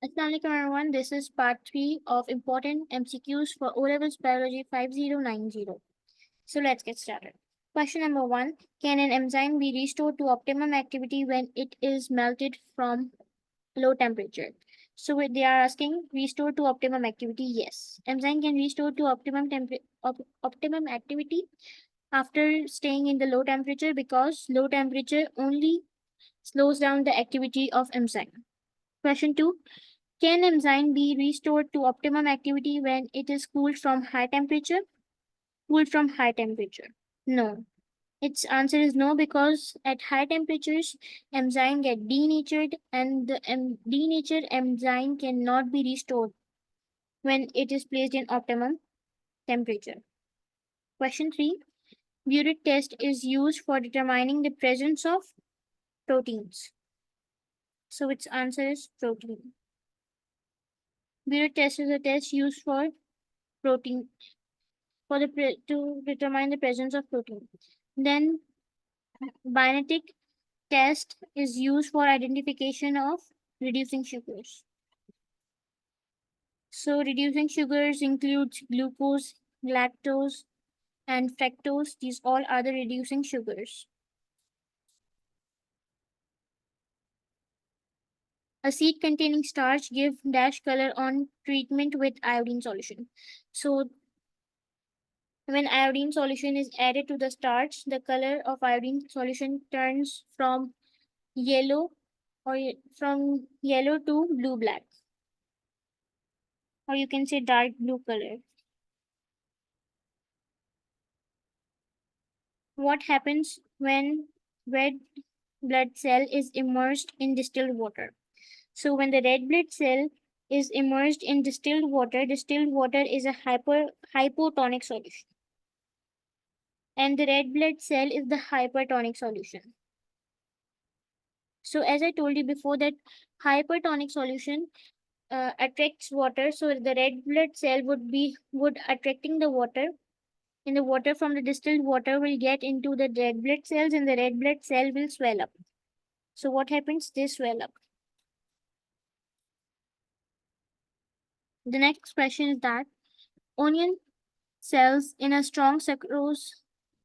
Assalamualaikum everyone. This is part 3 of important MCQs for O-Levels Biology 5090. So let's get started. Question number 1. Can an enzyme be restored to optimum activity when it is melted from low temperature? So they are asking restore to optimum activity. Yes. Enzyme can restore to optimum activity after staying in the low temperature because low temperature only slows down the activity of enzyme. Question 2. Can enzyme be restored to optimum activity when it is cooled from high temperature? Cooled from high temperature. No. Its answer is no because at high temperatures, enzyme get denatured and the denatured enzyme cannot be restored when it is placed in optimum temperature. Question 3. Burette test is used for determining the presence of proteins. So its answer is protein. Burette test is a test used for protein to determine the presence of protein. Then bionetic test is used for identification of reducing sugars. So reducing sugars includes glucose, lactose, and fructose. These all are the reducing sugars. A seed containing starch give dash color on treatment with iodine solution. So when iodine solution is added to the starch, the color of iodine solution turns from yellow from yellow to blue black, or you can say dark blue color. What happens when red blood cell is immersed in distilled water? So when the red blood cell is immersed in distilled water is a hypotonic solution, and the red blood cell is the hypertonic solution. So as I told you before that hypertonic solution attracts water, so the red blood cell would attracting the water, and the water from the distilled water will get into the red blood cells and the red blood cell will swell up. So what happens? They swell up. The next question is that onion cells in a strong sucrose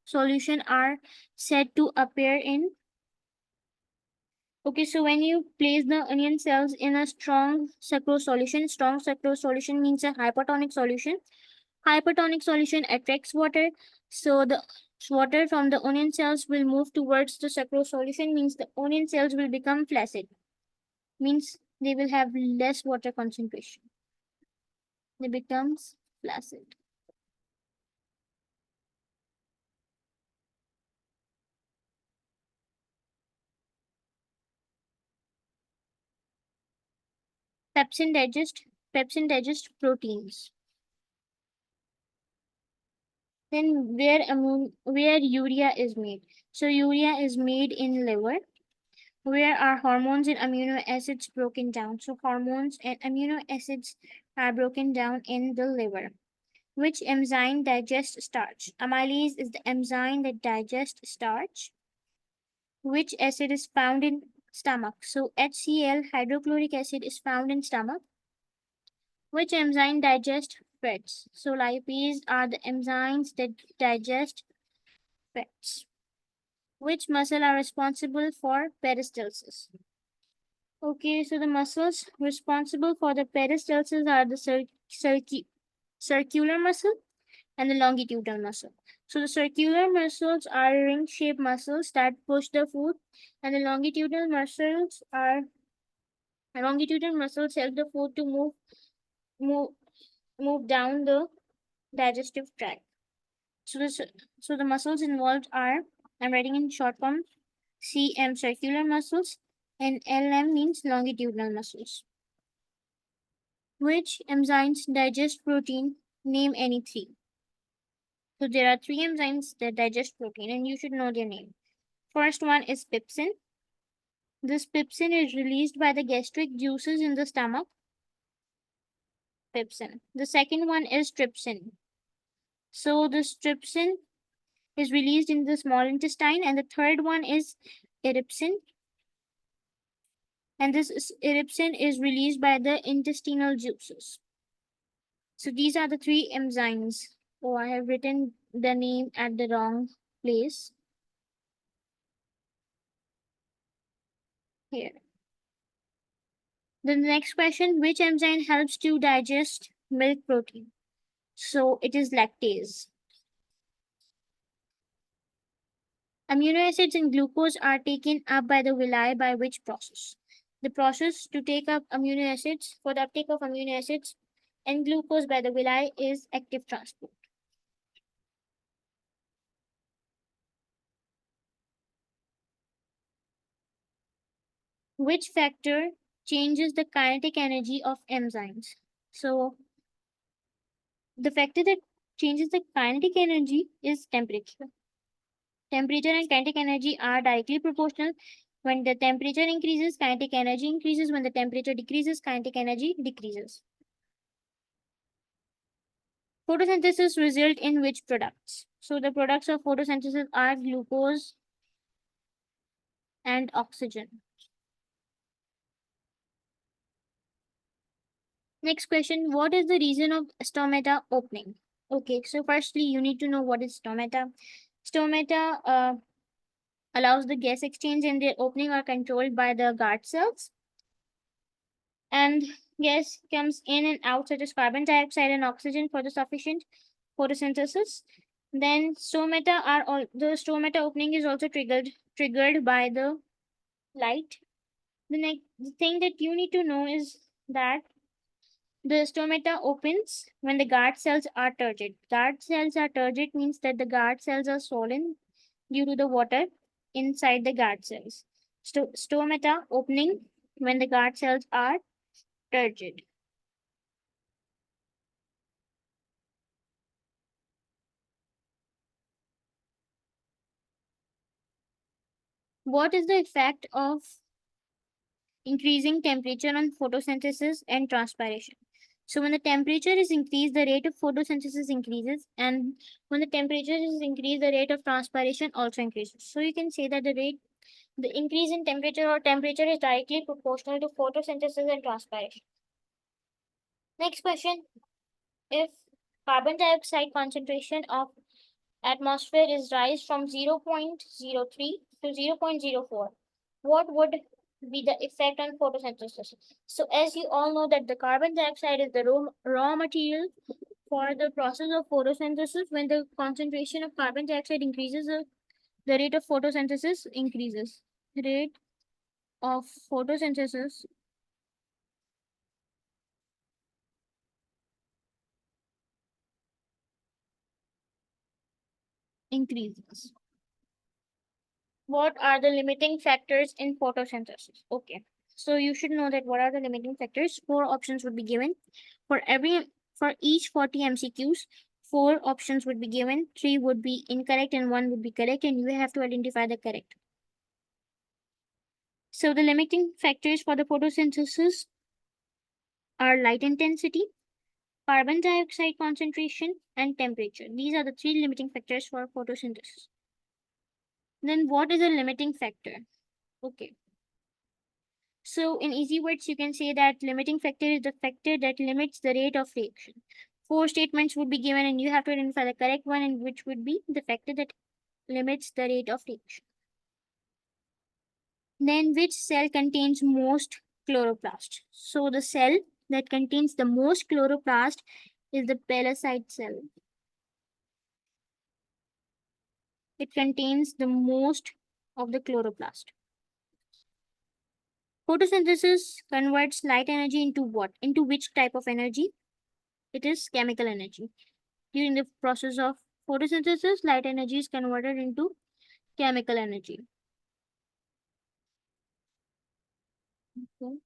solution are said to appear in. Okay, so when you place the onion cells in a strong sucrose solution means a hypertonic solution. Hypertonic solution attracts water, so the water from the onion cells will move towards the sucrose solution, means the onion cells will become flaccid, means they will have less water concentration. They becomes flaccid. Pepsin digest proteins. Then where urea is made? So urea is made in liver. Where are hormones and amino acids broken down? So hormones and amino acids are broken down in the liver. Which enzyme digests starch? Amylase is the enzyme that digests starch. Which acid is found in stomach? So HCl, hydrochloric acid, is found in stomach. Which enzyme digests fats? So lipase are the enzymes that digest fats. Which muscle are responsible for peristalsis? Okay, so the muscles responsible for the peristalsis are the circular muscle and the longitudinal muscle. So the circular muscles are ring-shaped muscles that push the food, and the longitudinal muscles help the food to move move down the digestive tract. So the muscles involved are, I'm writing in short form, CM circular muscles and LM means longitudinal muscles. Which enzymes digest protein? Name any three. So there are three enzymes that digest protein and you should know their name. First one is pepsin. This pepsin is released by the gastric juices in the stomach. Pepsin. The second one is trypsin. So this trypsin is released in the small intestine, and the third one is ellipsin. and this eruption is released by the intestinal juices. So these are the three enzymes. Oh, I have written the name at the wrong place here. The next question, which enzyme helps to digest milk protein? So it is lactase. Amino acids and glucose are taken up by the villi by which process? The process to take up amino acids, for the uptake of amino acids and glucose by the villi is active transport. Which factor changes the kinetic energy of enzymes? So the factor that changes the kinetic energy is temperature. Temperature and kinetic energy are directly proportional. When the temperature increases, kinetic energy increases. When the temperature decreases, kinetic energy decreases. Photosynthesis result in which products? So the products of photosynthesis are glucose and oxygen. Next question, what is the reason of stomata opening? Okay, so firstly, you need to know what is stomata. Stomata allows the gas exchange and their opening are controlled by the guard cells. And gas comes in and out such as carbon dioxide and oxygen for the sufficient photosynthesis. Then stomata are all the stomata opening is also triggered by the light. The thing that you need to know is that the stomata opens when the guard cells are turgid. Guard cells are turgid means that the guard cells are swollen due to the water inside the guard cells. Stomata opening when the guard cells are turgid. What is the effect of increasing temperature on photosynthesis and transpiration? So when the temperature is increased, the rate of photosynthesis increases, and when the temperature is increased, the rate of transpiration also increases. So you can say that the increase in temperature is directly proportional to photosynthesis and transpiration. Next question, if carbon dioxide concentration of atmosphere is rise from 0.03 to 0.04, what would be the effect on photosynthesis? So as you all know that the carbon dioxide is the raw material for the process of photosynthesis. When the concentration of carbon dioxide increases, the rate of photosynthesis increases. Rate of photosynthesis increases. What are the limiting factors in photosynthesis? Okay, so you should know that what are the limiting factors. Four options would be given for each 40 MCQs. Four options would be given. Three would be incorrect and one would be correct, and you have to identify the correct. So the limiting factors for the photosynthesis are light intensity, carbon dioxide concentration, and temperature. These are the three limiting factors for photosynthesis. Then what is a limiting factor? Okay. So in easy words, you can say that limiting factor is the factor that limits the rate of reaction. Four statements would be given and you have to identify the correct one, and which would be the factor that limits the rate of reaction. Then which cell contains most chloroplast? So the cell that contains the most chloroplast is the pelecyte cell. It contains the most of the chloroplast. Photosynthesis converts light energy into what? Into which type of energy? It is chemical energy. During the process of photosynthesis, light energy is converted into chemical energy. Okay.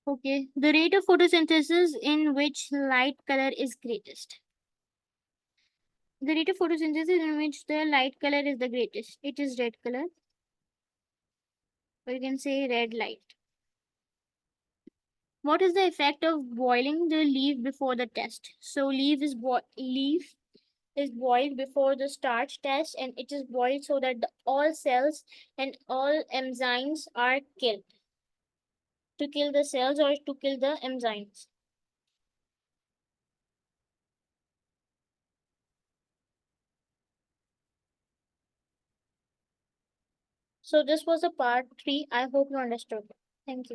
Okay. The rate of photosynthesis in which light color is greatest. The rate of photosynthesis in which the light color is the greatest. It is red color. Or you can say red light. What is the effect of boiling the leaf before the test? So leaf is boiled before the starch test, and it is boiled so that all cells and all enzymes are killed, to kill the cells or to kill the enzymes. So this was a part 3. I hope you understood. Thank you.